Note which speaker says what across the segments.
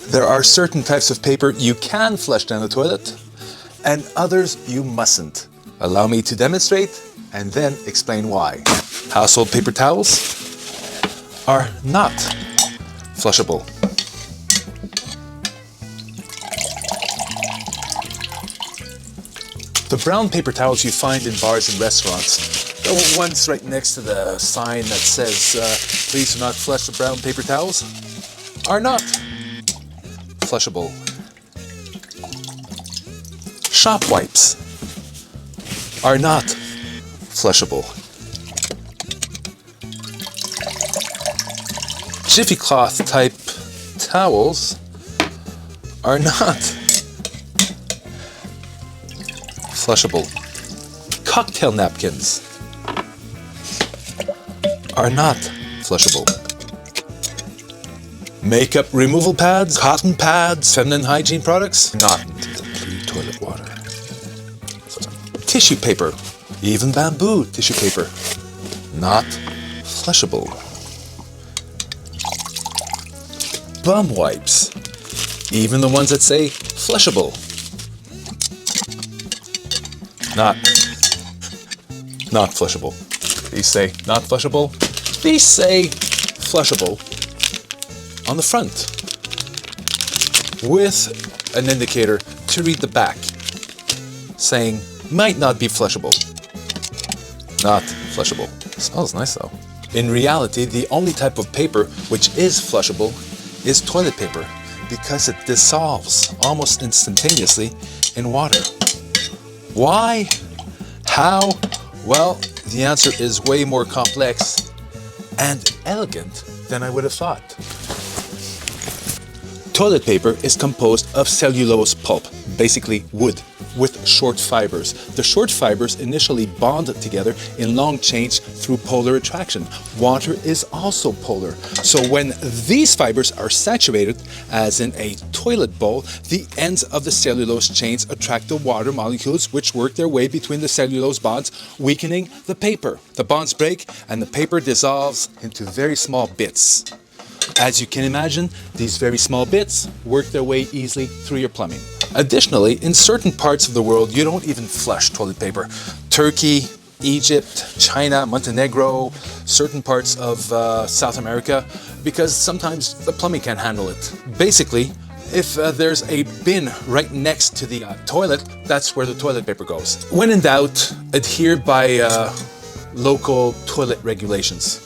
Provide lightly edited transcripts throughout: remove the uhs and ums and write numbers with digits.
Speaker 1: There are certain types of paper you can flush down the toilet, and others you mustn't. Allow me to demonstrate and then explain why. Household paper towels are not flushable. The brown paper towels you find in bars and restaurants, the ones right next to the sign that says, please do not flush the brown paper towels, are not flushable. Shop wipes are not flushable. Jiffy cloth type towels are not flushable. Cocktail napkins are not flushable. Makeup removal pads, cotton pads, feminine hygiene products, not into the toilet water. Tissue paper, even bamboo tissue paper, not flushable. Bum wipes, even the ones that say flushable, not flushable. These say not flushable. These say flushable on the front with an indicator to read the back saying might not be flushable. Not flushable. Smells nice though. In reality, the only type of paper which is flushable is toilet paper because it dissolves almost instantaneously in water. Why? How? Well, the answer is way more complex and elegant than I would have thought. Toilet paper is composed of cellulose pulp, basically wood, with short fibers. The short fibers initially bond together in long chains through polar attraction. Water is also polar. So when these fibers are saturated, as in a toilet bowl, the ends of the cellulose chains attract the water molecules which work their way between the cellulose bonds, weakening the paper. The bonds break and the paper dissolves into very small bits. As you can imagine, these very small bits work their way easily through your plumbing. Additionally, in certain parts of the world, you don't even flush toilet paper. Turkey, Egypt, China, Montenegro, certain parts of South America, because sometimes the plumbing can't handle it. Basically, if there's a bin right next to the toilet, that's where the toilet paper goes. When in doubt, adhere by local toilet regulations.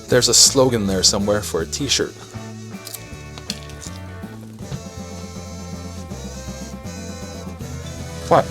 Speaker 1: There's a slogan there somewhere for a t-shirt. What?